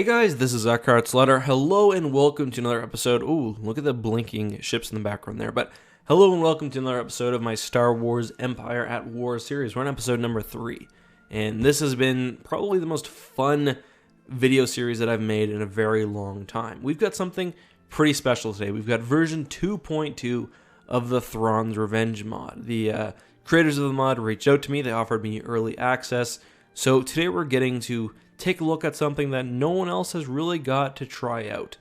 Hey guys, this is Letter. Hello and welcome to another episode. Ooh, look at the blinking ships in the background there. But hello and welcome to another episode of my Star Wars Empire at War series. We're on episode number 3. And this has been probably the most fun video series that I've made in a very long time. We've got something pretty special today. We've got version 2.2 of the Thrawn's Revenge mod. The creators of the mod reached out to me. They offered me early access. So today we're getting to take a look at something that no one else has really got to try out.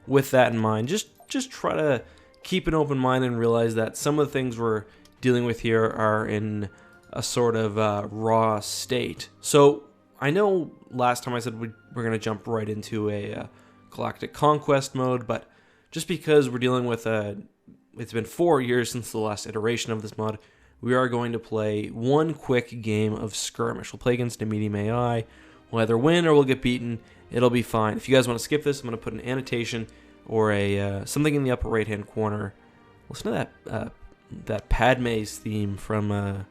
With that in mind, just try to keep an open mind and realize that some of the things we're dealing with here are in a sort of raw state. So I know last time I said we're going to jump right into a Galactic Conquest mode, but just because we're dealing with it's been 4 years since the last iteration of this mod, we are going to play one quick game of skirmish. We'll play against a medium AI. We'll either win or we'll get beaten. It'll be fine. If you guys want to skip this, I'm going to put an annotation or a something in the upper right-hand corner. Listen to that Padme's theme from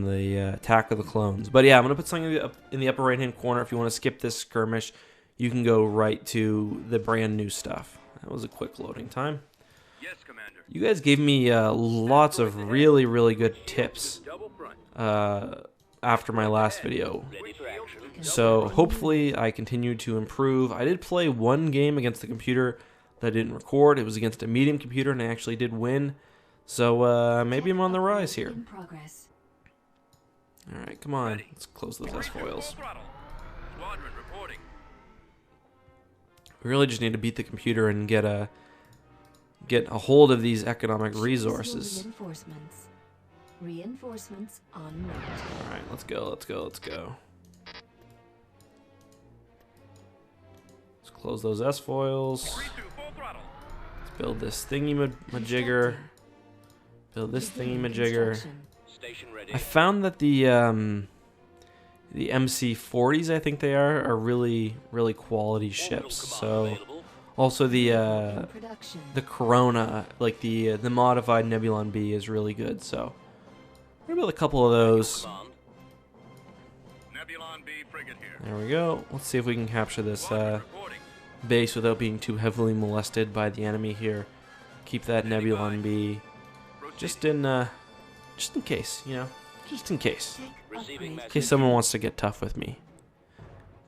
the Attack of the Clones. But yeah, I'm going to put something in the upper right-hand corner. If you want to skip this skirmish, you can go right to the brand new stuff. That was a quick loading time. Yes, Commander. You guys gave me lots of really, really good tips after my last video. So hopefully I continue to improve. I did play one game against the computer that I didn't record. It was against a medium computer and I actually did win. So maybe I'm on the rise here. Alright, come on. Let's close those S-foils. We really just need to beat the computer and get a hold of these economic resources. Reinforcements on route. Alright, let's go. Let's close those S-foils. Let's build this thingy-majigger. Build this thingy-majigger. I found that the MC-40s, I think they are really, really quality ships. So also the Corona, like the modified Nebulon B is really good. So we're gonna build a couple of those. There we go. Let's see if we can capture this base without being too heavily molested by the enemy here. Keep that Nebulon B just in case, you know, just in case someone wants to get tough with me.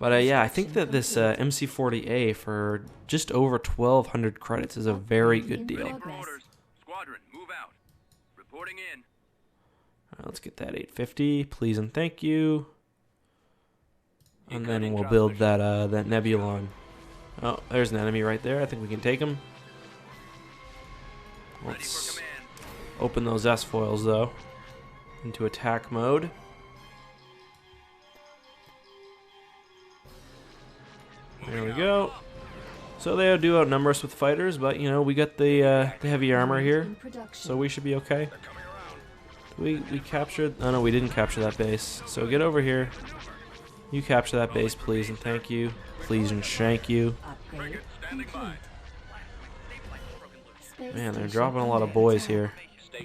But yeah, I think that this MC-40A for just over 1,200 credits is a very good deal. Squadron, move out. Reporting in. Alright, let's get that 850, please and thank you. And then we'll build that Nebulon. Oh, there's an enemy right there. I think we can take him. Let's open those S-foils though into attack mode. There we go. So they do outnumber us with fighters, but you know we got the heavy armor here, so we should be okay. We captured. Oh no, we didn't capture that base. So get over here. You capture that base, please and thank you. Please and shank you. Man, they're dropping a lot of boys here.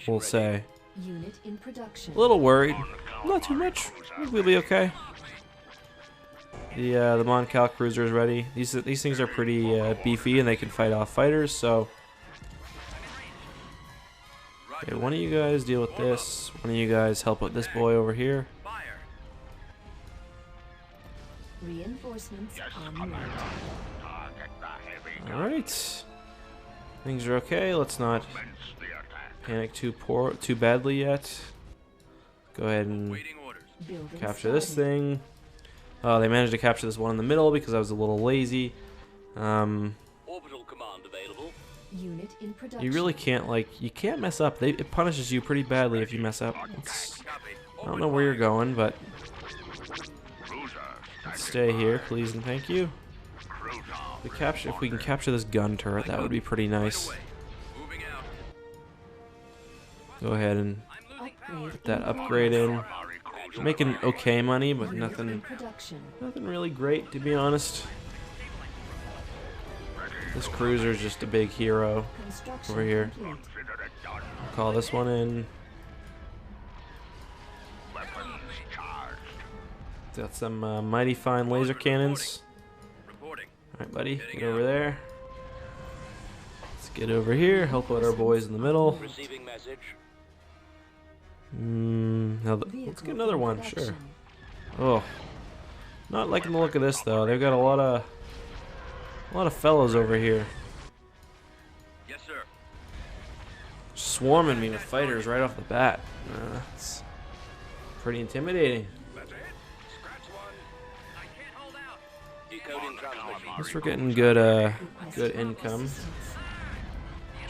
We'll say. A little worried. Not too much. I think we'll be okay. The MANTELL cruiser is ready. These things are pretty beefy and they can fight off fighters. So, okay, one of you guys deal with this. One of you guys help with this boy over here. Reinforcements on route. All right, things are okay. Let's not panic too badly yet. Go ahead and capture this thing. They managed to capture this one in the middle because I was a little lazy. Orbital command available. Unit in production. You really can't, you can't mess up. It punishes you pretty badly if you mess up. I don't know where you're going, but let's stay here, please and thank you. If we can capture this gun turret, that would be pretty nice. Go ahead and put that upgrade in. Making okay money, but nothing really great, to be honest. This cruiser is just a big hero over here. I'll call this one in. Got some mighty fine laser cannons. Alright, buddy, get over there. Let's get over here, help out our boys in the middle. Receiving message. Now let's Vehicle get another in one, sure. production. Oh, not liking the look of this though. They've got a lot of fellows over here, Yes, sir. swarming me with fighters right off the bat. It's pretty intimidating. That's it. Scratch one. I can't hold out. Decoding transmission. At least we're getting good income.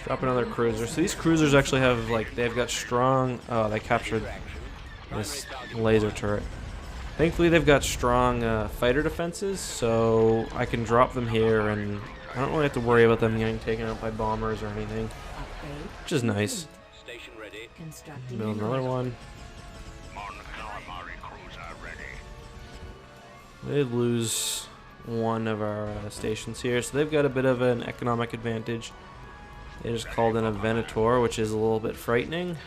Drop another cruiser. So these cruisers actually have they've got strong. Oh, they captured this laser turret. Thankfully, they've got strong fighter defenses, so I can drop them here, and I don't really have to worry about them getting taken out by bombers or anything, Upgrade. which is nice. Station ready. Constructing Build unit. another one. They lose one of our stations here, so they've got a bit of an economic advantage. They just called in a Venator, which is a little bit frightening.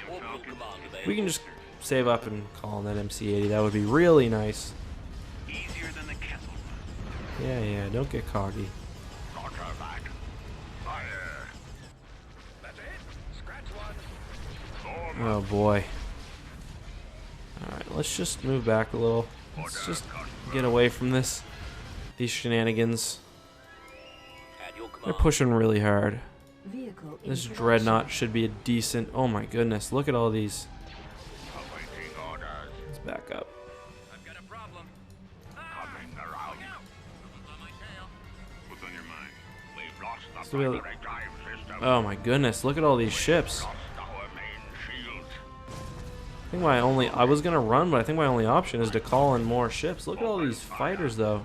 Orbital command available. We can just save up and call in that MC-80. That would be really nice. Easier than the kettle. Yeah, don't get cocky. That's it. Scratch one. Oh boy. Alright, let's just move back a little. Let's just get away from these shenanigans. Add your They're command. pushing really hard. Vehicle in This production. dreadnought should be a decent. Oh my goodness, look at all these. Let's back up. I've got a problem. Coming around. On my tail. What's on your mind? We've lost the So we- primary drive system. Oh my goodness, look at all these ships. Lost our main shields. I think I was gonna run, but I think my only option is to call in more ships. Look at all these fighters though.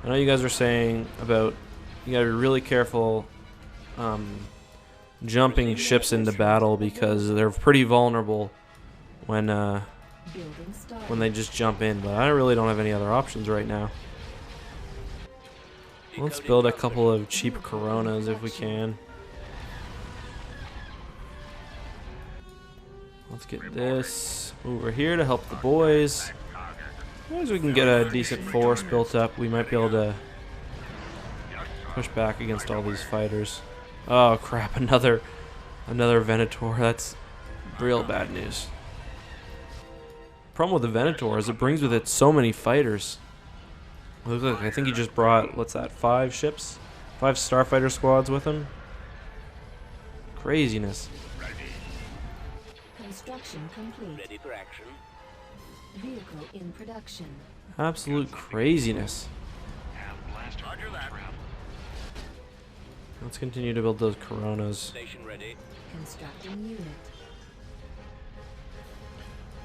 I know you guys were saying about you gotta be really careful jumping ships into battle because they're pretty vulnerable when Building started. they just jump in, but I really don't have any other options right now. Let's build a couple of cheap Coronas if we can. Let's get this over here to help the boys. As long as we can get a decent force built up, we might be able to push back against all these fighters. Oh crap, another Venator. That's real bad news. Problem with the Venator is it brings with it so many fighters. Look, I think he just brought, what's that, 5 ships? 5 starfighter squads with him? Craziness. Construction complete. Ready for action. Vehicle in production. Absolute craziness. Roger that. Let's continue to build those Coronas. Station ready. Constructing unit.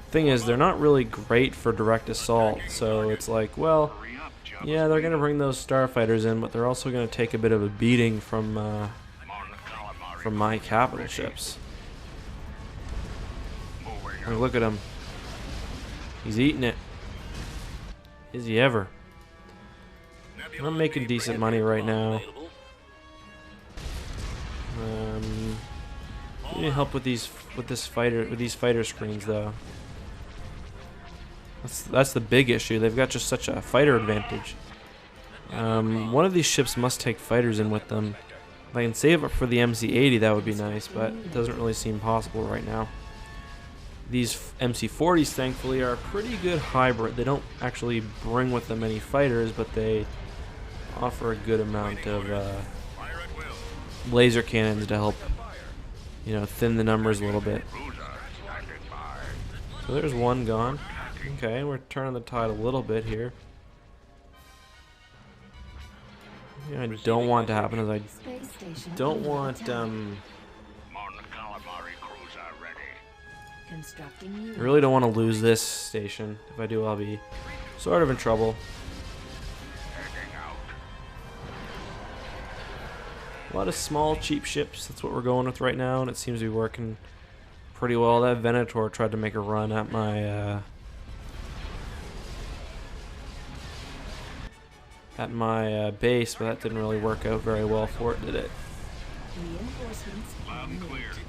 Thing is, they're not really great for direct assault, so it's like, well, yeah, they're gonna bring those starfighters in, but they're also gonna take a bit of a beating from my capital ships. Like, look at him. He's eating it. Is he ever? I'm making decent money right now. We need help with these fighter screens though. That's the big issue. They've got just such a fighter advantage. One of these ships must take fighters in with them. If I can save it for the MC-80, that would be nice, but it doesn't really seem possible right now. These MC-40s, thankfully, are a pretty good hybrid. They don't actually bring with them any fighters, but they offer a good amount of laser cannons to help, thin the numbers a little bit. So there's one gone. Okay, we're turning the tide a little bit here. I don't want to happen is I Space station. don't under want attack. Constructing I unit. really don't want to lose this station. If I do, I'll be sort of in trouble. A lot of small, cheap ships. That's what we're going with right now, and it seems to be working pretty well. That Venator tried to make a run at my base, but that didn't really work out very well for it, did it? Reinforcements en route.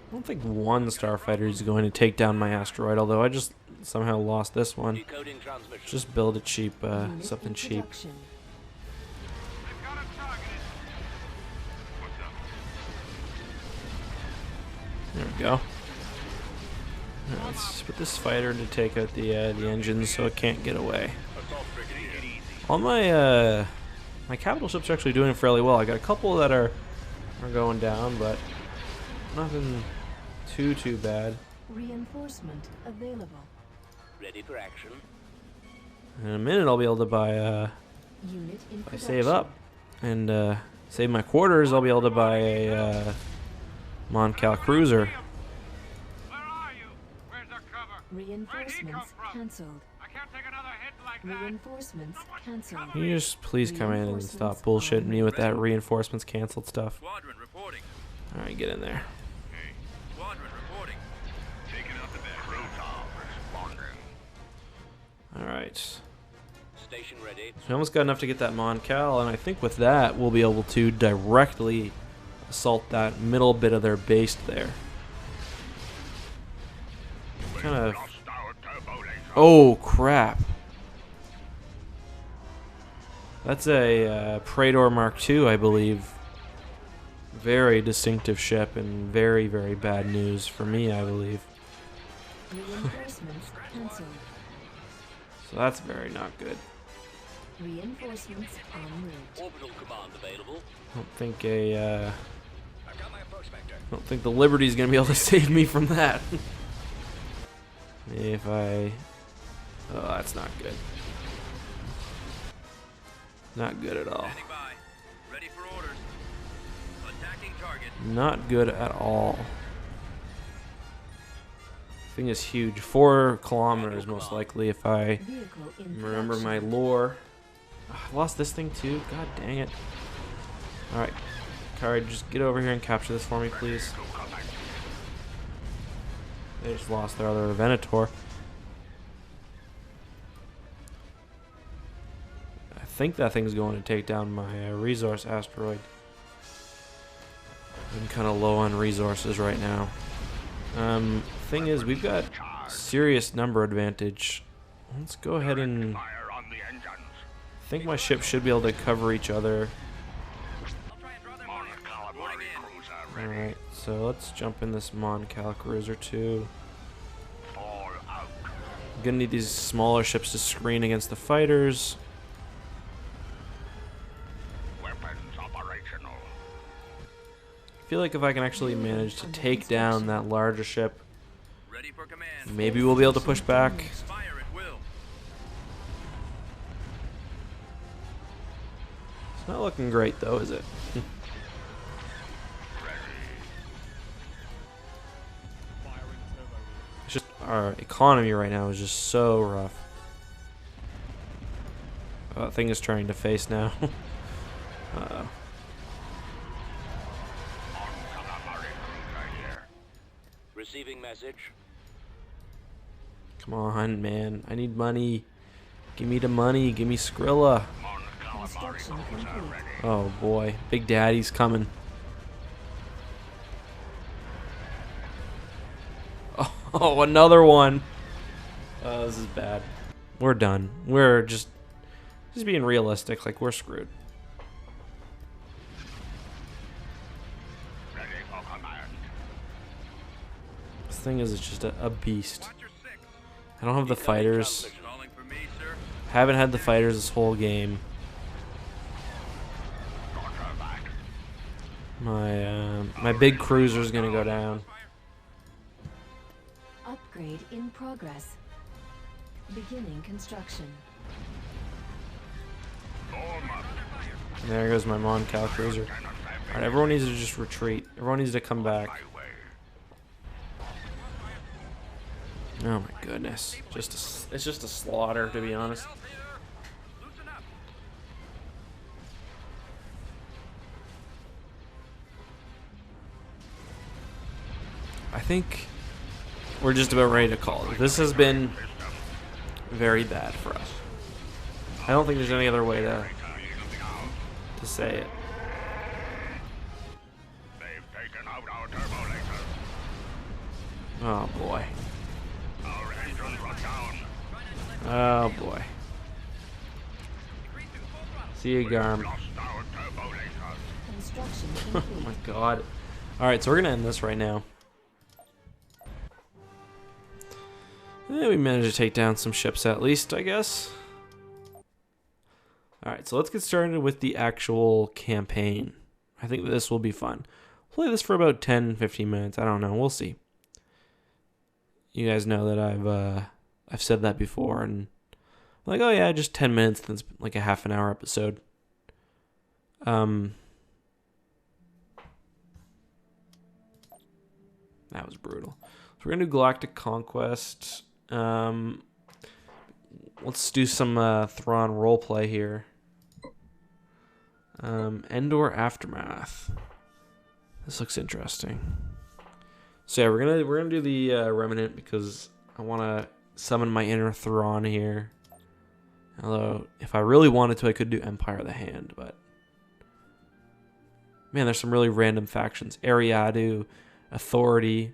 I don't think one starfighter is going to take down my asteroid, although I just somehow lost this one. Decoding transmission. Just build a cheap, Unit something in cheap. production. They've got it targeted. What's up? There we go. Alright, let's put this fighter to take out the engines so it can't get away. Assault frigate here. All my my capital ships are actually doing fairly well. I got a couple that are going down, but nothing too bad. Reinforcement available. Ready for action. In a minute, I'll be able to buy. Unit in If I production. save up and save my quarters, I'll be able to buy a MANTELL cruiser. Where are you? Where's our cover? Reinforcements cancelled. I can't take another hit like that. Reinforcements cancelled. Can you just please come in and stop bullshitting me with that reinforcements canceled stuff? Squadron reporting. All right, get in there. Hey. Squadron reporting. Taking out the bed. All right. Station ready. So we almost got enough to get that MANTELL, and I think with that we'll be able to directly assault that middle bit of their base there. Kind of. Lost our turbo laser. Oh crap! That's a Praetor Mark II, I believe. Very distinctive ship and very bad news for me, I believe. Reinforcements cancelled. So that's very not good. Reinforcements en route. Orbital command available. I don't think a I've got my approach vector. I don't think the Liberty's gonna be able to save me from that. If I... Oh, that's not good. Not good at all. Standing by. Ready for orders. Attacking target. Not good at all. Thing is huge. 4 kilometers most likely if I Vehicle in remember my production. lore. I lost this thing too. God dang it. Alright. Kari, just get over here and capture this for me, please. They just lost their other Venator. I think that thing's going to take down my resource asteroid. I'm kind of low on resources right now. Thing is, we've got serious number advantage. Let's go ahead and... Fire on the engines. I think my ships should be able to cover each other. I'll try and draw their Mon fire. calamari Boarding in. cruiser ready. Alright, so let's jump in this MANTELL cruiser too. Fall out. I'm gonna need these smaller ships to screen against the fighters. Weapons operational. I feel like if I can actually manage to take down that larger ship, Ready for command. maybe we'll be able to push back. Fire at will. It's not looking great though, is it? It's just our economy right now is just so rough. That thing is trying to face now. Uh-oh. Mon calamari cruiser here. Receiving message. Come on, man. I need money. Give me the money. Give me Skrilla. Mon calamari Construction cruiser complete. ready. Oh boy. Big Daddy's coming. Oh, another one. Oh, this is bad. We're done. We're just being realistic. Like, we're screwed. Ready for command. This thing is just a beast. Watch your six. I don't have the fighters. Transmission calling for me, sir. Haven't had the fighters this whole game. Roger that. My big cruiser's gonna go down. Upgrade in progress. Beginning construction. Form up. And there goes my MANTELL cruiser. Alright, everyone needs to just retreat. Everyone needs to come back. My way. Oh my goodness. It's just a slaughter, to be honest. Loosen up. I think we're just about ready to call it. This has been very bad for us. I don't think there's any other way to say it. They've taken out our turbo laser. Oh boy. Our engines are down. Oh boy. See you, Garm. Lost our turbo lasers. Construction Oh complete. my god. Alright, so we're gonna end this right now. We managed to take down some ships at least, I guess. Alright, so let's get started with the actual campaign. I think this will be fun. Play this for about 10-15 minutes. I don't know. We'll see. You guys know that I've said that before, and I'm like, oh yeah, just 10 minutes. Then it's like a half an hour episode. That was brutal. So we're gonna do Galactic Conquest. Let's do some Thrawn roleplay here. Endor Aftermath. This looks interesting. So yeah, we're gonna do the Remnant because I want to summon my inner Thrawn here. Although, if I really wanted to, I could do Empire of the Hand, but man, there's some really random factions. Ariadu, Authority,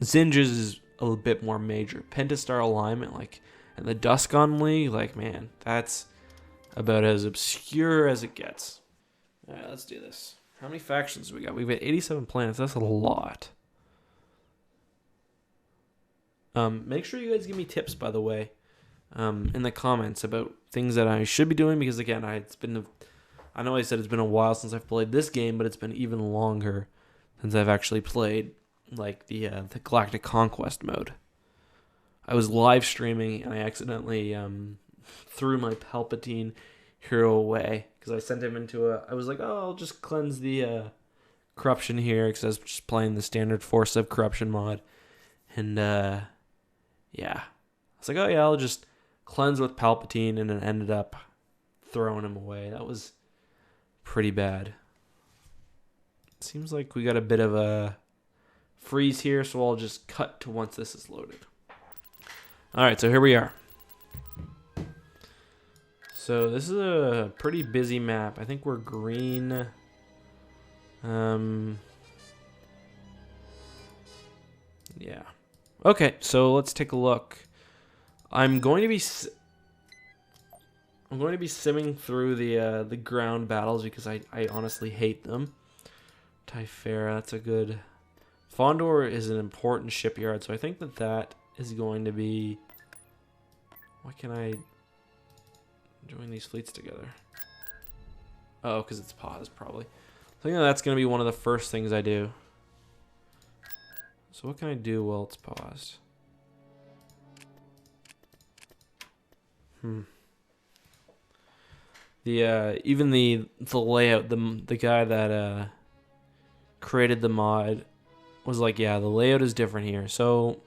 Zinjas is a little bit more major. Pentastar Alignment, like, and the Duskon League, like, man, that's about as obscure as it gets. All right, let's do this. How many factions do we got? We've got 87 planets. That's a lot. Make sure you guys give me tips, by the way, in the comments about things that I should be doing, because again, I know I said it's been a while since I've played this game, but it's been even longer since I've actually played like the Galactic Conquest mode. I was live streaming and I accidentally threw my Palpatine hero away because I sent him into I was like, oh, I'll just cleanse the corruption here because I was just playing the standard Force of Corruption mod, and yeah, I was like, oh yeah, I'll just cleanse with Palpatine, and it ended up throwing him away. That was pretty bad. Seems like we got a bit of a freeze here, so I'll just cut to once this is loaded. Alright, so here we are. So this is a pretty busy map. I think we're green. Yeah. Okay, so let's take a look. I'm going to be simming through the ground battles because I honestly hate them. Typhera, that's a good... Fondor is an important shipyard, so I think that is going to be... Why can I join these fleets together? Oh, because it's paused, probably. I think that's going to be one of the first things I do. So what can I do while it's paused? Even the layout, the guy that created the mod was like, yeah, the layout is different here. So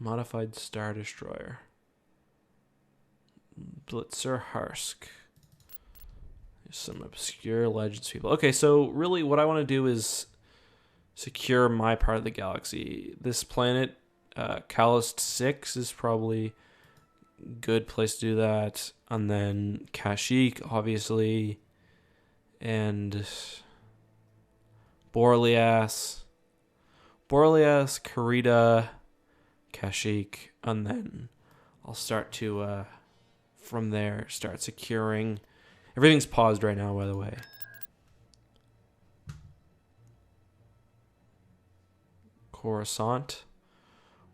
modified Star Destroyer, Blitzer Harsk. There's some obscure legends people. Okay, so really what I want to do is secure my part of the galaxy. This planet, Callist 6, is probably a good place to do that. And then Kashyyyk, obviously. And Borlias, Karita, Kashyyyk. And then I'll start to, from there, start securing. Everything's paused right now, by the way. Coruscant,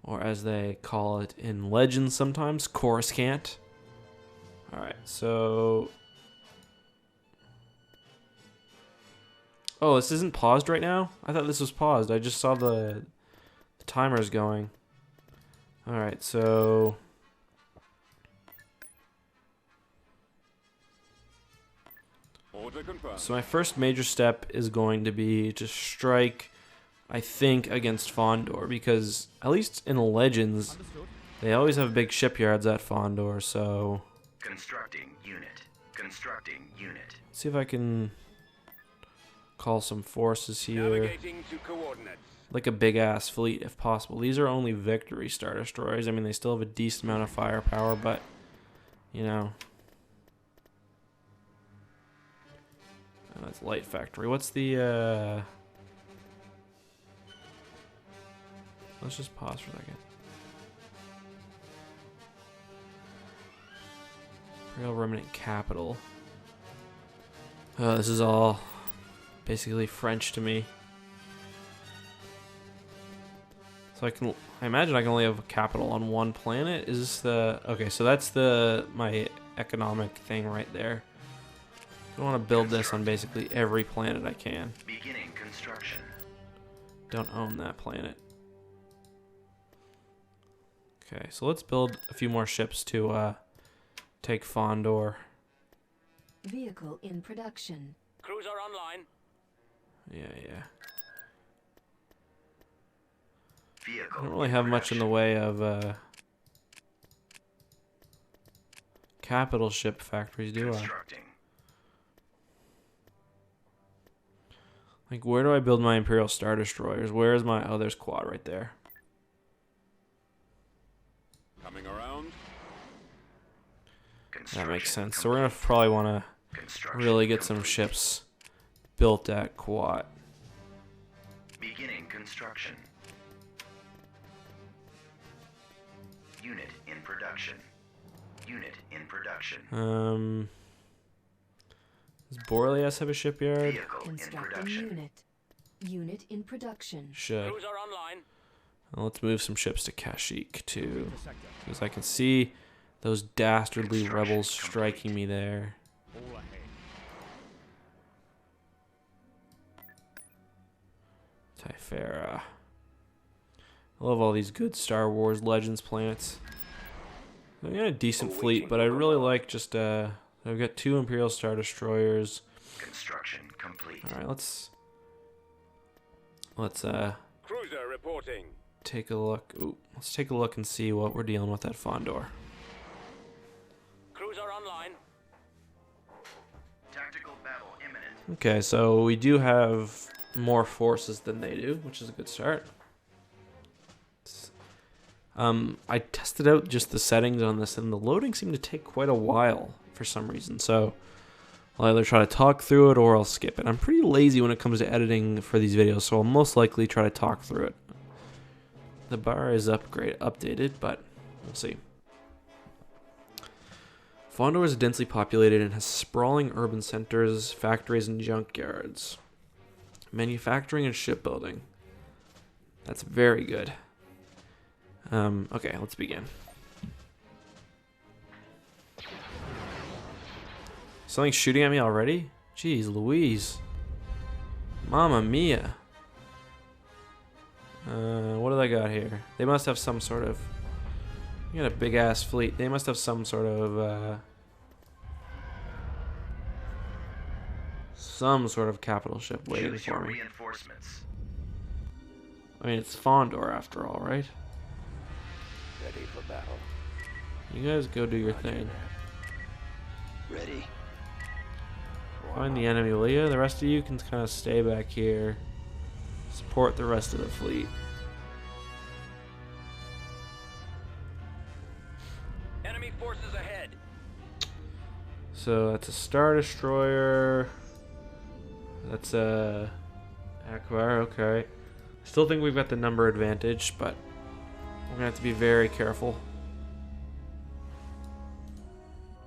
or as they call it in Legends sometimes, Coruscant. Alright, so... Oh, this isn't paused right now? I thought this was paused. I just saw the timers going. Alright, so... So my first major step is going to be to strike, I think, against Fondor, because at least in Legends, they always have big shipyards at Fondor, so... Constructing unit. Constructing unit. See if I can call some forces here. Navigating to coordinates. Like a big-ass fleet, if possible. These are only Victory Star Destroyers. I mean, they still have a decent amount of firepower, but, you know... That's light factory. What's the let's just pause for a second. Imperial Remnant Capital. This is all basically French to me. So I imagine I can only have a capital on one planet. Is this the, okay, so that's my economic thing right there. I want to build this on basically every planet I can. Beginning construction. Don't own that planet. Okay, so let's build a few more ships to take FONDOR. Vehicle in production. Cruiser online. Yeah. Vehicle I don't really in have much in the production. way of capital ship factories, do I? Constructing. Like, where do I build my Imperial Star Destroyers? Where is my... Oh, there's Quad right there. Coming around. That makes Construction sense. So we're going to probably want to Construction really get some complete. ships built at Quad. Beginning construction. Unit in production. Unit in production. Does Boreas have a shipyard? Vehicle in Constructing production. unit. Unit in production. Should. Cruiser online. Well, let's move some ships to Kashyyyk too, because I can see those dastardly Construction rebels striking me there. All ahead. Typhera. I love all these good Star Wars Legends planets. I got a decent fleet, but I really like just I've got 2 Imperial Star Destroyers. Construction complete. All right, let's Cruiser reporting. take a look. Ooh, let's take a look and see what we're dealing with at FONDOR. Cruiser online. Tactical battle imminent. Okay, so we do have more forces than they do, which is a good start. I tested out just the settings on this, and the loading seemed to take quite a while for some reason. So I'll either try to talk through it or I'll skip it. I'm pretty lazy when it comes to editing for these videos, so I'll most likely try to talk through it. The bar is updated, but we'll see. FONDOR is densely populated and has sprawling urban centers, factories, and junkyards. Manufacturing and shipbuilding. That's very good. Okay, let's begin. Something shooting at me already? Jeez Louise. Mamma mia. What do they got here? They must have some sort of... You got a big ass fleet. They must have some sort of capital ship waiting Choose for your me. reinforcements. I mean, it's FONDOR after all, right? Ready for battle. You guys go do your thing. Ready. Find the enemy, will ya? The rest of you can kind of stay back here. Support the rest of the fleet. Enemy forces ahead. So that's a Star Destroyer. That's a Akbar, okay. Still think we've got the number advantage, but we're gonna have to be very careful.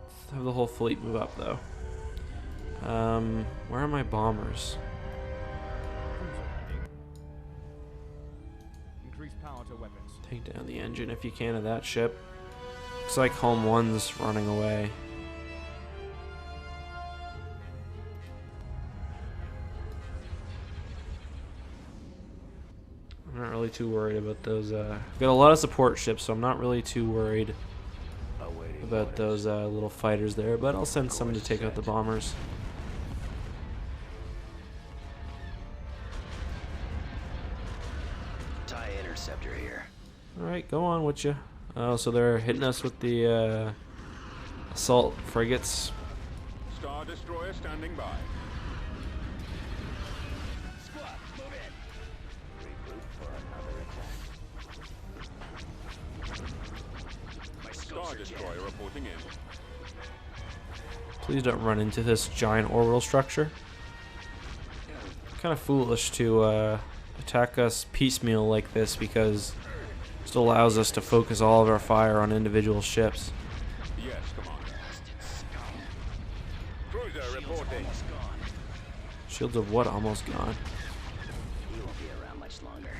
Let's have the whole fleet move up though. Where are my bombers? Increase power to weapons. Take down the engine if you can of that ship. Looks like Home 1's running away. I'm not really too worried about those. I've got a lot of support ships, so I'm not really too worried about those little fighters there, but I'll send some to take out the bombers. TIE interceptor here. Alright, go on with you. Oh, so they're hitting us with the assault frigates. Star Destroyer standing by. Squad, move in. Regroup for another attack. My scopes Star are Destroyer jammed. reporting in. Please don't run into this giant orbital structure. kind of foolish to attack us piecemeal like this because it just allows us to focus all of our fire on individual ships. Yes, come on. Cruiser reporting. Shields of what almost gone? He won't be around much longer.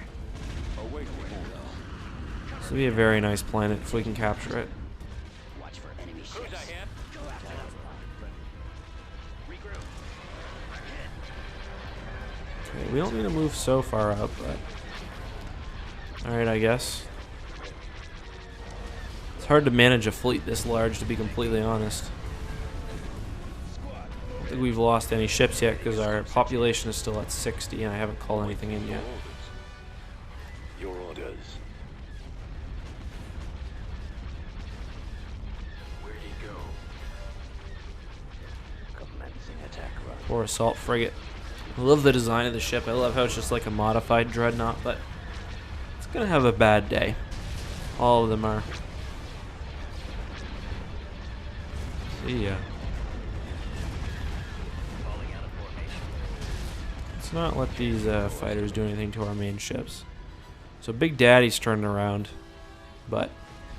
Awaiting order. This would be a very nice planet if we can capture it. Watch for enemy ships. Cruiser here. Go after them. Regroup. Okay, we don't need to move so far up, but alright, I guess. It's hard to manage a fleet this large, to be completely honest. I don't think we've lost any ships yet because our population is still at 60 and I haven't called anything in yet. Your orders. Where'd he go? Commencing attack run. Or assault frigate. I love the design of the ship. I love how it's just like a modified dreadnought, but it's gonna have a bad day. All of them are. See ya. Falling out of formation. Let's not let these fighters do anything to our main ships. So Big Daddy's turning around, but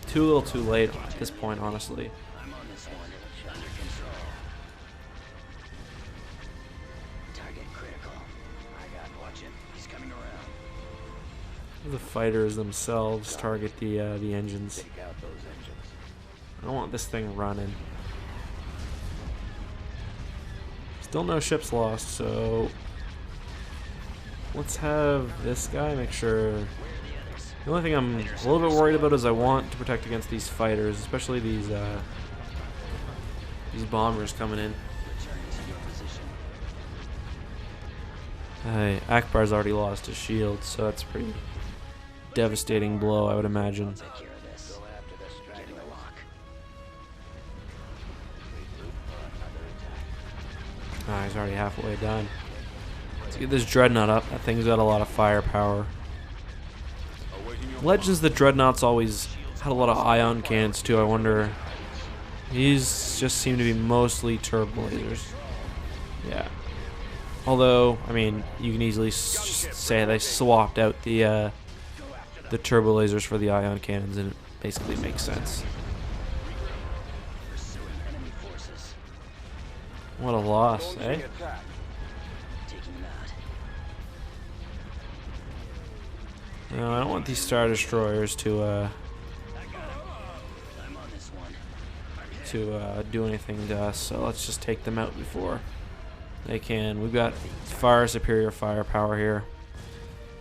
too little too late at this point, honestly. I'm on this one. Under control. Target critical. I got watching. He's coming around. The fighters themselves target the engines. Take out those engines. I don't want this thing running. Still no ships lost, so let's have this guy make sure. The only thing I'm a little bit worried about is I want to protect against these fighters, especially these bombers coming in. Return to your position. Hey, Akbar's already lost his shield, so that's a pretty devastating blow, I would imagine. Take care of this. Go after this. Getting a lock. Ah, he's already halfway done. Let's get this dreadnought up. That thing's got a lot of firepower. Awaiting your Legends, the dreadnoughts always had a lot of ion cannons too. I wonder. These just seem to be mostly turbo lasers. Yeah. Although, I mean, you can easily just say they swapped out the turbo lasers for the ion cannons, and it basically makes sense. Pursuing enemy forces. What a loss, eh? attack. Taking them out. No, I don't want these Star Destroyers to I'm on this one. do anything to us, so let's just take them out before they can. We've got far superior firepower here.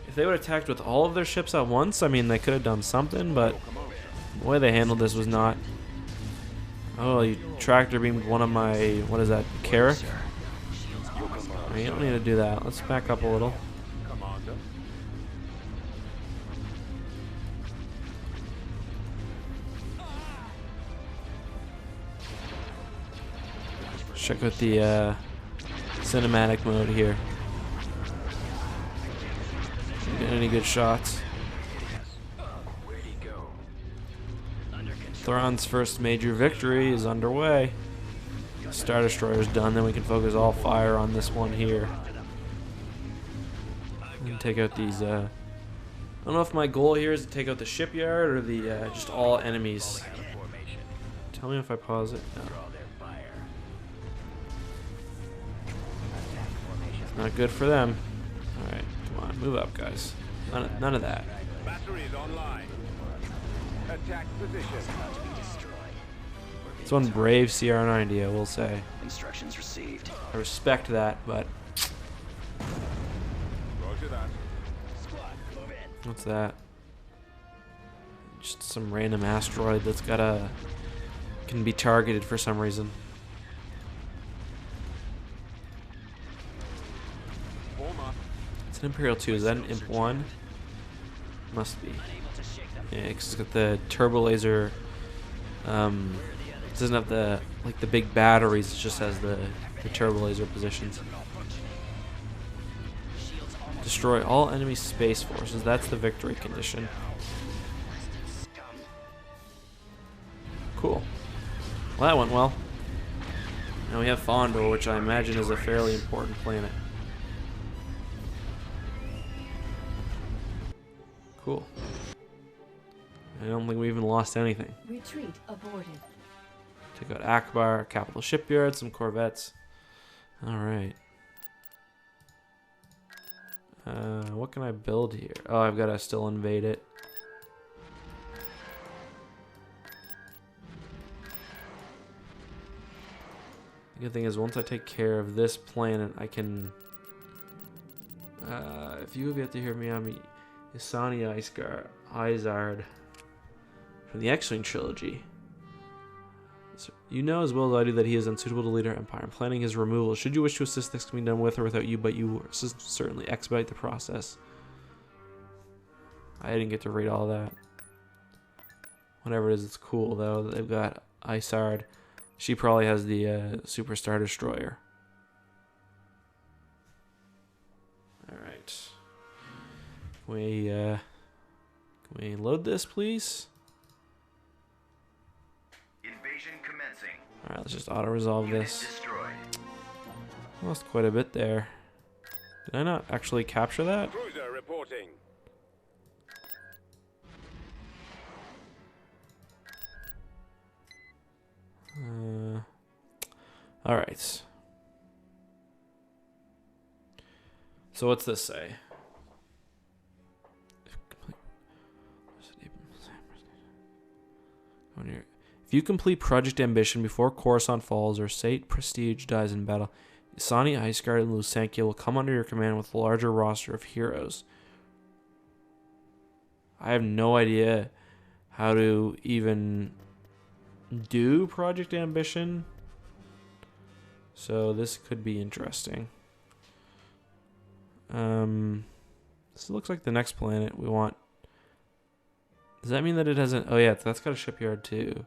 If they would have attacked with all of their ships at once, I mean, they could have done something, but the way they handled this was not. Oh, you tractor beamed one of my, what is that, Carrick? Oh, you don't need to do that. Let's back up a little. Commander. Check out the cinematic mode here. Get any good shots? Where'd he go? Under control. Thrawn's first major victory is underway. Star Destroyer's done, then we can focus all fire on this one here. And take out these, I don't know if my goal here is to take out the shipyard or the, just all enemies. Formation. Tell me if I pause it. No. Draw their fire. Not good for them. Alright, come on, move up, guys. None of that. Batteries online. Attack position. About to be destroyed. It's one brave CR90, I will say. Instructions received. I respect that, but Roger that. Squad, move in. what's that? Just some random asteroid that's got a can be targeted for some reason. Form up. It's an Imperial 2. Is that an Imp 1? Must be. Unable to shake them. Yeah, 'cause it's got the turbo laser. It doesn't have the like the big batteries. It just has the turbo laser positions. Destroy all enemy space forces. That's the victory condition. Cool. Well, that went well. Now we have FONDOR, which I imagine is a fairly important planet. Cool. I don't think we even lost anything. Retreat aborted. Take out Akbar, capital shipyard, some corvettes. All right. What can I build here? Oh, I've got to still invade it. The good thing is, once I take care of this planet, I can. If you have yet to hear me, I'm Isani Izard from the X-Wing trilogy. So you know as well as I do that he is unsuitable to lead our empire. I'm planning his removal. Should you wish to assist, this can be done with or without you, but you certainly expedite the process. I didn't get to read all that. Whatever it is, it's cool though. They've got Isard. She probably has the Superstar Destroyer. Alright. Can we load this, please? Invasion commencing. Alright, let's just auto-resolve Unit this. destroyed. Lost quite a bit there. Did I not actually capture that? Cruiser reporting. Alright. So what's this say? If you complete Project Ambition before Coruscant falls or Sate Prestige dies in battle, Isani, Iceguard, and Lusankia will come under your command with a larger roster of heroes. I have no idea how to even do Project Ambition, so this could be interesting. This looks like the next planet we want. Does that mean that it hasn't? Oh yeah, that's got a shipyard too.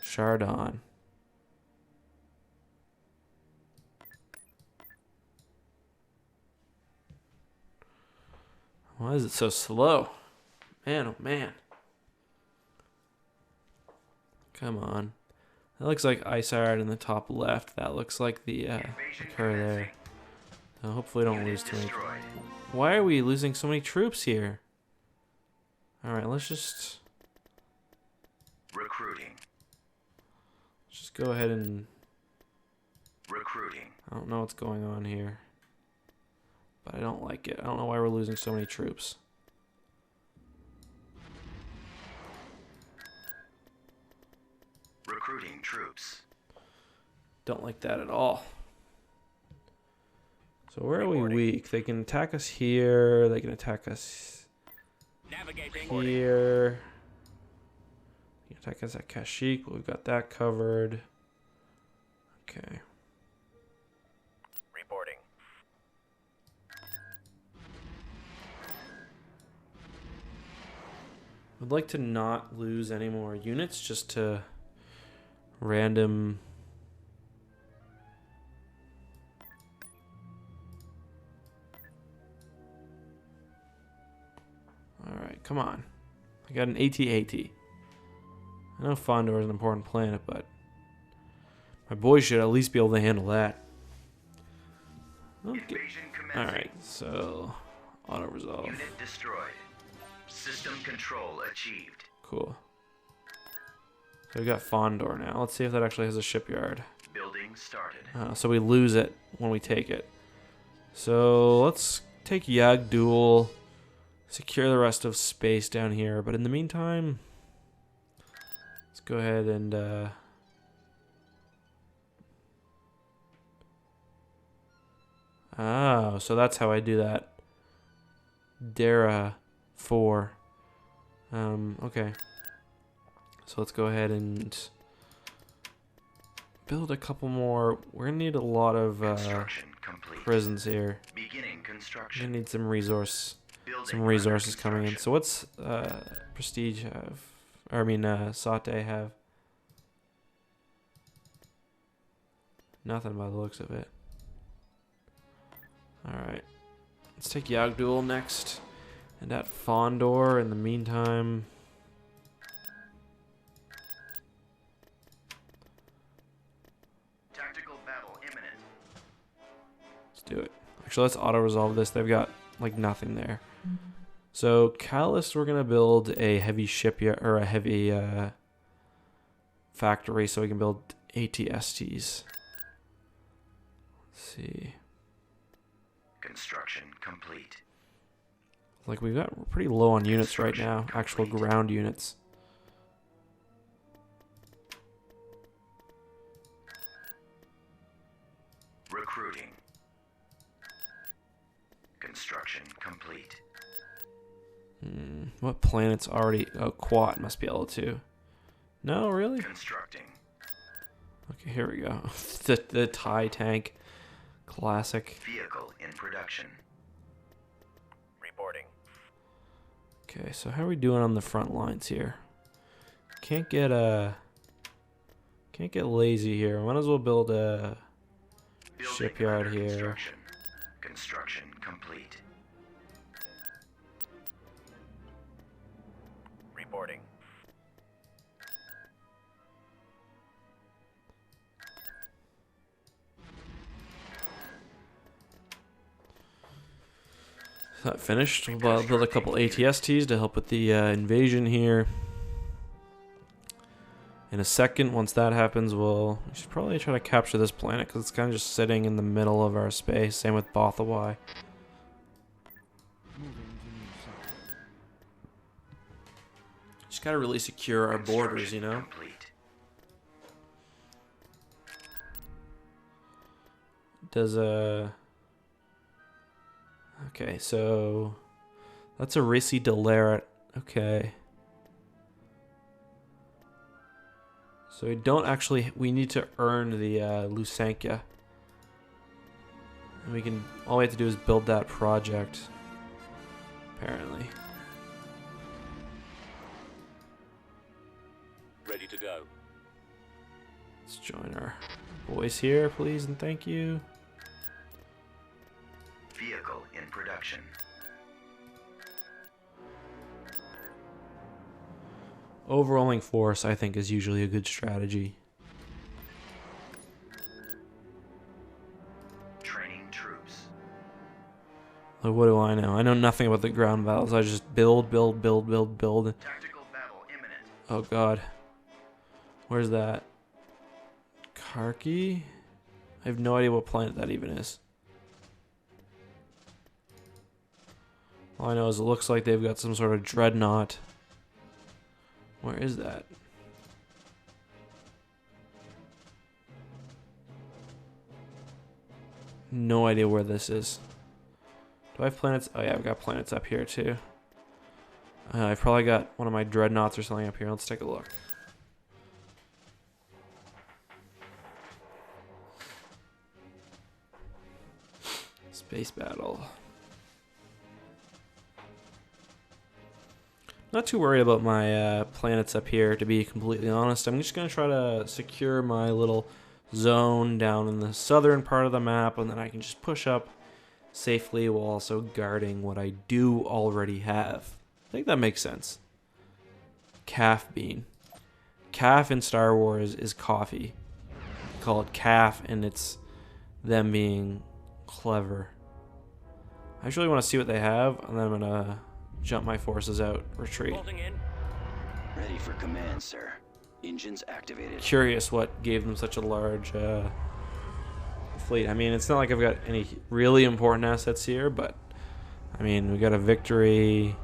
CHARGAAN. Why is it so slow? Man, oh man. Come on. That looks like Isard in the top left. That looks like the her there. Hopefully don't lose too many. Destroyed. Why are we losing so many troops here? Alright, let's just Recruiting. go ahead and... Recruiting. I don't know what's going on here, but I don't like it. I don't know why we're losing so many troops. Recruiting troops. Don't like that at all. So where are we weak? They can attack us here. They can attack us Navigating. here. They can attack us at Kashyyyk, but we've got that covered. Okay. Reporting. I'd like to not lose any more units, just to random... Alright, come on. I got an AT-AT. I know FONDOR is an important planet, but my boys should at least be able to handle that. Okay. Invasion commencing. Alright, so auto-resolve. Unit destroyed. System control achieved. Cool. So we got FONDOR now. Let's see if that actually has a shipyard. Building started. So we lose it when we take it. So let's take Yagdul, secure the rest of space down here. But in the meantime, let's go ahead and oh, so that's how I do that. Dara 4. Okay. So let's go ahead and build a couple more. We're gonna need a lot of Construction complete. prisons here. Beginning We're construction. gonna need some Building resources under coming in. construction. So what's Prestige have? Or I mean Sate have? Nothing by the looks of it. Alright. Let's take Yagdul next. And at FONDOR in the meantime. Tactical battle imminent. Let's do it. Actually, let's auto-resolve this. They've got, like, nothing there. So Callus, we're gonna build a heavy shipyard or a heavy factory so we can build ATSTs. Let's see. Construction complete. Like we're pretty low on units right now, actual ground units. Recruiting. Construction complete. What planet's already... Oh, Quad must be L2. No, really? Constructing. Okay, here we go. the TIE tank. Classic. Vehicle in production. Reporting. Okay, so how are we doing on the front lines here? Can't get lazy here. Might as well build a Building shipyard under here. Construction. Construction complete. Reporting. That finished. We'll build a couple ATSTs to help with the invasion here. In a second, once that happens, we should probably try to capture this planet because it's kind of just sitting in the middle of our space. Same with Bothawai. Just gotta really secure our borders, you know. Complete. Does Okay, so that's a Risi Delaret. Okay. So we need to earn the Lusankia. And all we have to do is build that project. Apparently. Ready to go. Let's join our boys here, please, and thank you. Vehicle in production. Overwhelming force, I think, is usually a good strategy. Training troops. Like, what do I know? I know nothing about the ground battles. I just build. Tactical battle imminent. Oh god. Where's that? Karki? I have no idea what planet that even is. All I know is it looks like they've got some sort of dreadnought. Where is that? No idea where this is. Do I have planets? Oh yeah, I've got planets up here too. I've probably got one of my dreadnoughts or something up here. Let's take a look. Space battle. Not too worried about my planets up here, to be completely honest. I'm just going to try to secure my little zone down in the southern part of the map, and then I can just push up safely while also guarding what I do already have. I think that makes sense. Calf bean. Calf in Star Wars is coffee. Call it calf, and it's them being clever. I just really want to see what they have, and then I'm going to jump my forces out, retreat. Bolting in. Ready for command, sir. Engines activated. Curious what gave them such a large fleet. I mean, it's not like I've got any really important assets here, but I mean, we got a Victory,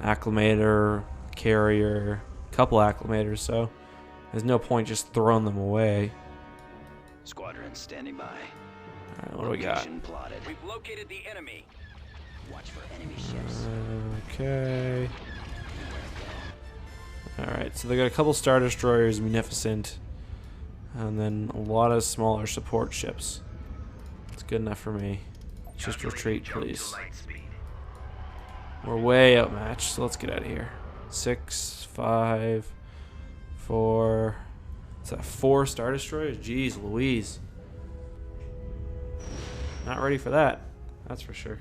Acclimator, Carrier, couple Acclimators, so there's no point just throwing them away. Squadron standing by. Alright, what do we got? Location plotted. We've located the enemy. Watch for enemy ships. Okay. Alright, so they got a couple Star Destroyers, Munificent, and then a lot of smaller support ships. It's good enough for me. Just retreat, Jump to please. light speed. We're way outmatched, so let's get out of here. 6, 5, 4. Is that 4 Star Destroyers? Jeez Louise. Not ready for that. That's for sure.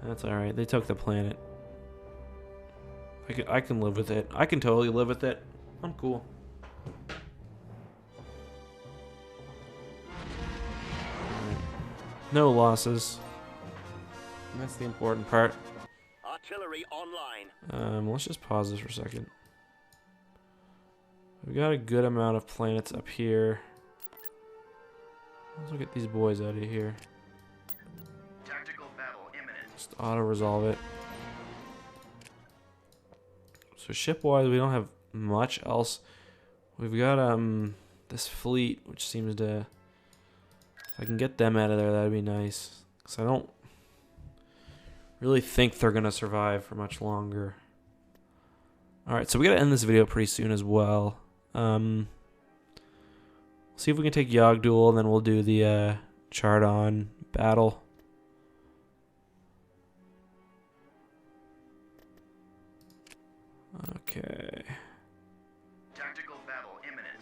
That's alright. They took the planet. I can live with it. I can totally live with it. I'm cool. Alright. No losses. That's the important part. Artillery online. Let's just pause this for a second. We've got a good amount of planets up here. Let's look at these boys out of here. Tactical battle imminent. Just auto-resolve it. So ship-wise, we don't have much else. We've got this fleet, which seems to... If I can get them out of there, that'd be nice. Because I don't really think they're going to survive for much longer. Alright, so we got to end this video pretty soon as well. See if we can take Yogg-Duel, and then we'll do the CHARGAAN battle. Okay. Tactical battle imminent.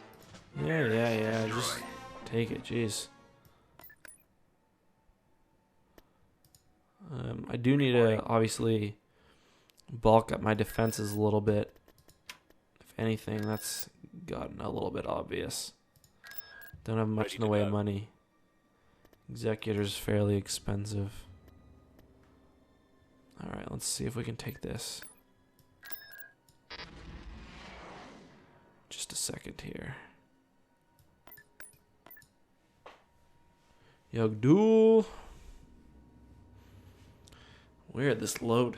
Yeah. Just take it, jeez. I do need to obviously bulk up my defenses a little bit. If anything, that's gotten a little bit obvious. Don't have much in the way of money. Executor's fairly expensive. Alright, let's see if we can take this. Just a second here. Yogg-Duel. Weird, this load.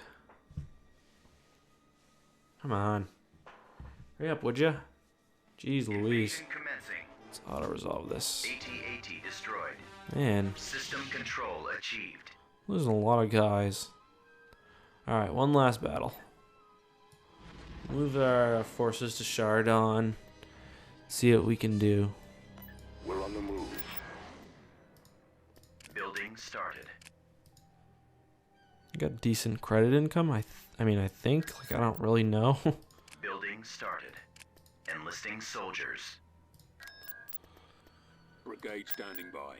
Come on. Hurry up, would ya? Jeez Louise. Invasion commencing. Let's auto-resolve this. AT-AT destroyed. Man, System control achieved. losing a lot of guys. Alright, one last battle. Move our forces to CHARGAAN. See what we can do. We're on the move. Building started. Got decent credit income, I think. Like, I don't really know. Building started. Enlisting soldiers. Brigade standing by.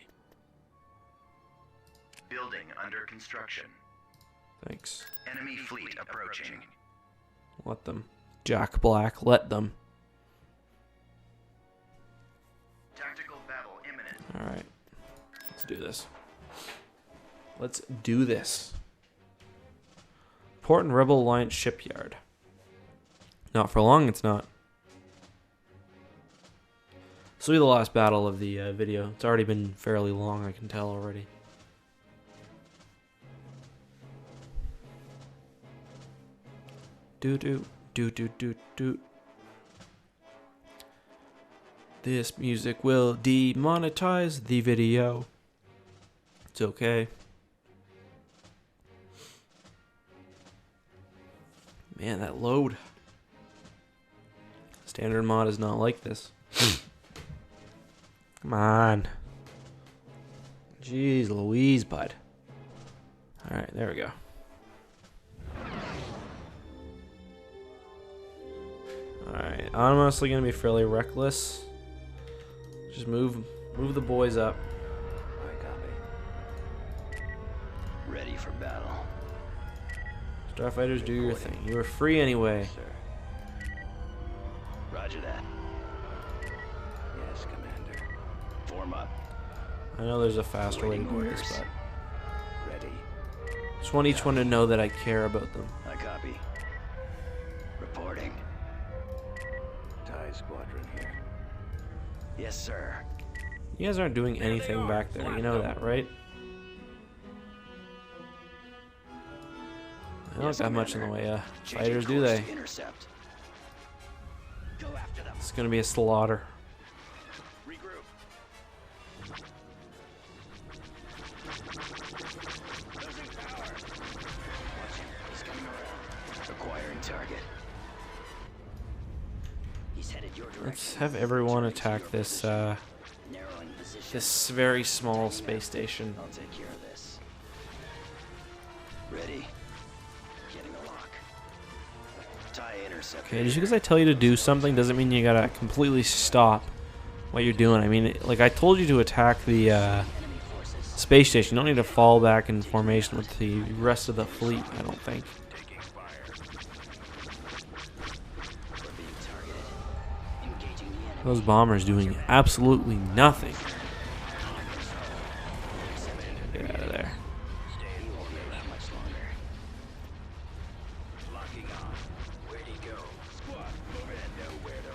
Building under construction. Thanks. Enemy fleet approaching. Let them. Jack Black, let them. Tactical battle imminent. Alright. Let's do this. Let's do this. Port and Rebel Alliance shipyard. Not for long, it's not. This will be the last battle of the video. It's already been fairly long, I can tell already. Do. This music will demonetize the video. It's okay. Man, that load. Standard mod is not like this. Come on. Jeez Louise, bud. Alright, there we go. Alright, I'm honestly gonna be fairly reckless. Just move the boys up. I copy. Ready for battle. Starfighters, do your thing. You were free anyway. Sir. Roger that. Yes, Commander. Form up. I know there's a faster way to do this, but Ready. just want each one to know that I care about them. I copy. Reporting. TIE squadron here. Yes, sir. You guys aren't doing anything back there, you know that, right? They don't got much in the way of fighters, do they? Intercept. Go after them. It's gonna be a slaughter. Regroup. Losing power. He's coming around. Acquiring target. He's headed your direction. Let's have everyone attack this Narrowing position. this very small space station. I'll take care of this. Ready. Getting a lock. TIE intercept. Okay, just because I tell you to do something doesn't mean you gotta completely stop what you're doing. I mean, like I told you to attack the Enemy forces. space station. You don't need to fall back in formation with the rest of the fleet, I don't think. Taking fire. We're being targeted. Engaging the enemy. Those bombers doing absolutely nothing. Yeah,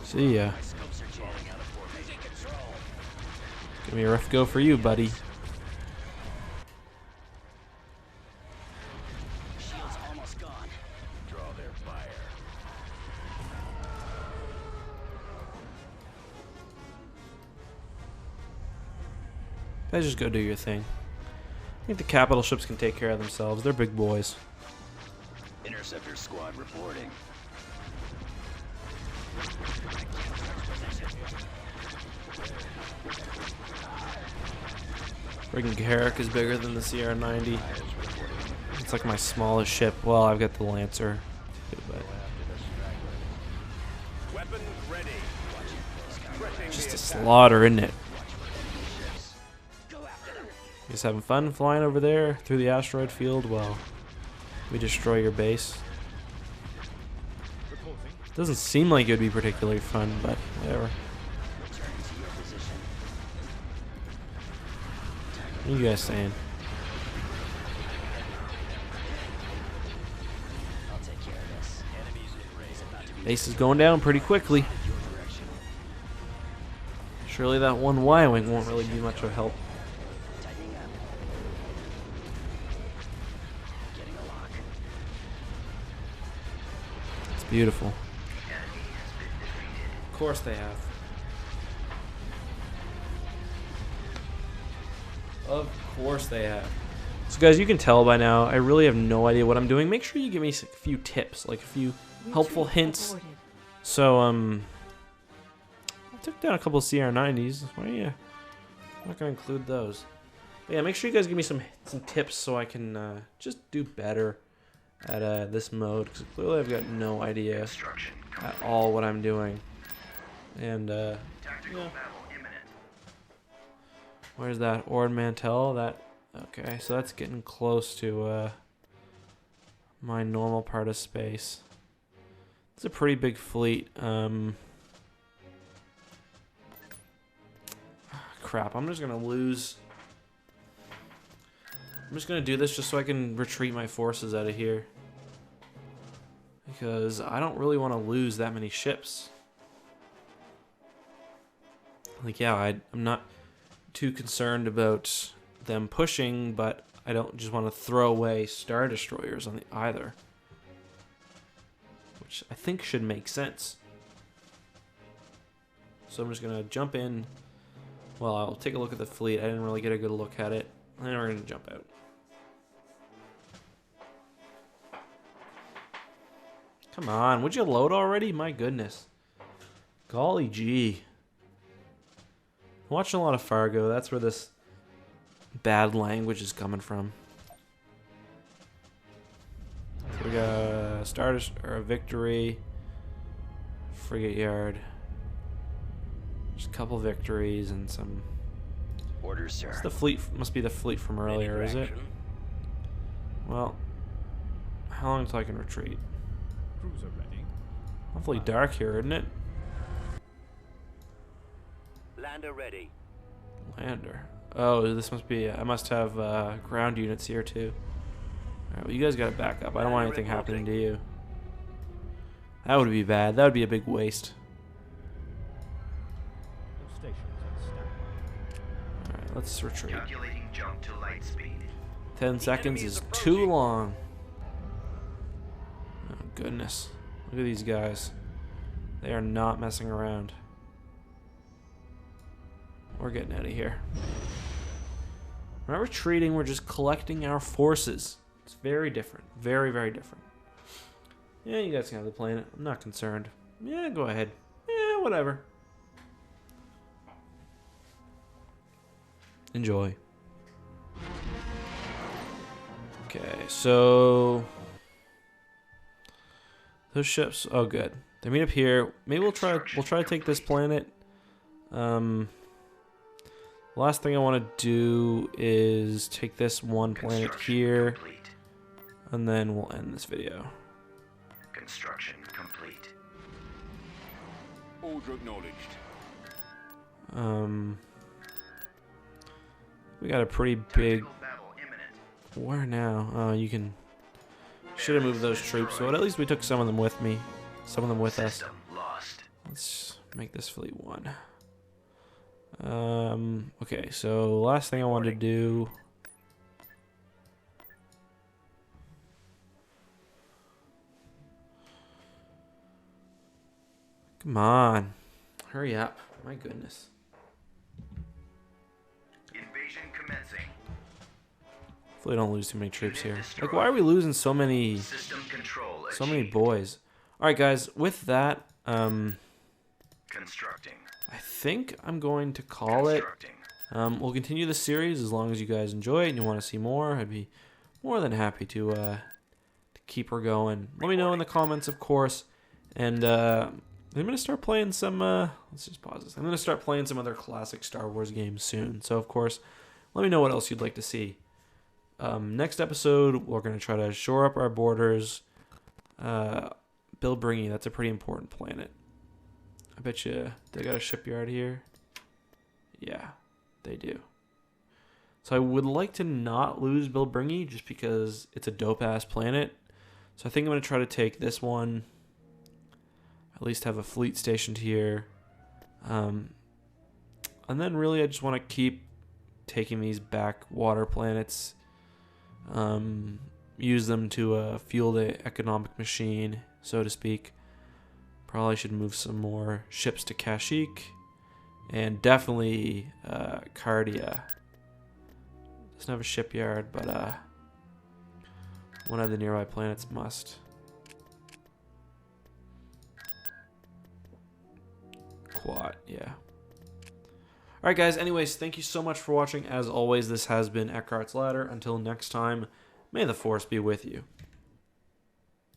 See ya. My scopes are jamming out of formation. Losing control. Give me a rough go for you, buddy. Shield's almost gone. Draw their fire. Guys, just go do your thing. I think the capital ships can take care of themselves. They're big boys. Interceptor squad reporting. Friggin' Garrick is bigger than the CR-90. It's like my smallest ship. Well, I've got the Lancer. But Weapons ready. just a slaughter, isn't it? Go after them. You guys having fun flying over there through the asteroid field while we destroy your base? Doesn't seem like it would be particularly fun, but whatever. Returning to your position. What are you guys saying? I'll take care of this. Enemies in range. About to be Base is going down pretty quickly. your direction. Surely that one Y-wing won't really be much of help. Tightening up. Getting a lock. It's beautiful. Of course they have. Of course they have. So guys, you can tell by now, I really have no idea what I'm doing. Make sure you give me a few tips, like a few helpful Retreat hints. aborted. So, I took down a couple of CR-90s. Why are you I'm not gonna include those? But yeah, make sure you guys give me some tips so I can just do better at this mode, because clearly I've got no idea Construction at all what I'm doing. And Tactical yeah. battle imminent. Where's that? Ord Mantell? That okay, so that's getting close to my normal part of space. It's a pretty big fleet. Crap, I'm just gonna lose. I'm just gonna do this just so I can retreat my forces out of here. Because I don't really want to lose that many ships. Like, yeah, I'm not too concerned about them pushing, but I don't just want to throw away Star Destroyers on either. Which I think should make sense. So I'm just going to jump in. Well, I'll take a look at the fleet. I didn't really get a good look at it. And then we're going to jump out. Come on, would you load already? My goodness. Golly gee. I'm watching a lot of Fargo. That's where this bad language is coming from. So we got a a Victory, Frigate Yard. Just a couple victories and some. Orders, sir. It's the fleet. Must be the fleet from earlier, is it? Well, how long until I can retreat? Cruiser ready. Awfully dark here, isn't it? Lander ready. Lander. Oh, this must be. I must have ground units here too. Alright, well, you guys gotta back up. I don't want anything happening to you. That would be bad. That would be a big waste. Alright, let's retreat. Calculating jump to light speed. 10 seconds is too long. Oh, goodness. Look at these guys. They are not messing around. We're getting out of here. We're not retreating, we're just collecting our forces. It's very different. Very, very different. Yeah, you guys can have the planet. I'm not concerned. Yeah, go ahead. Yeah, whatever. Enjoy. Okay, so those ships. Oh, good. They meet up here. Maybe we'll try to take this planet. Last thing I want to do is take this one planet here, Complete. and then we'll end this video. Construction complete. Order acknowledged. We got a pretty big. Tactical battle imminent. Where now? Oh, you can. Should have moved those troops, but at least we took some of them with me. Some of them with us. System lost. Let's make this fleet 1. Okay, so last thing I wanted to do. Come on. Hurry up. My goodness. Invasion commencing. Hopefully I don't lose too many troops here. Like, why are we losing so many System control achieved. so many boys? Alright guys, with that, Constructing. I think I'm going to call it. Constructing. We'll continue the series as long as you guys enjoy it and you want to see more. I'd be more than happy to keep her going. Let me know in the comments, of course. And I'm going to start playing some, let's just pause this. I'm going to start playing some other classic Star Wars games soon. So, of course, let me know what else you'd like to see. Next episode, we're going to try to shore up our borders. Bilbringi, that's a pretty important planet. I bet you they got a shipyard here. Yeah, they do. So I would like to not lose Bilbringi just because it's a dope-ass planet. So I think I'm going to try to take this one. At least have a fleet stationed here. And then really I just want to keep taking these backwater planets. Use them to fuel the economic machine, so to speak. Probably should move some more ships to Kashyyyk. And definitely Cardia. Doesn't have a shipyard, but one of the nearby planets must. Quad, yeah. Alright guys, anyways, thank you so much for watching. As always, this has been Eckhart's Ladder. Until next time, may the Force be with you.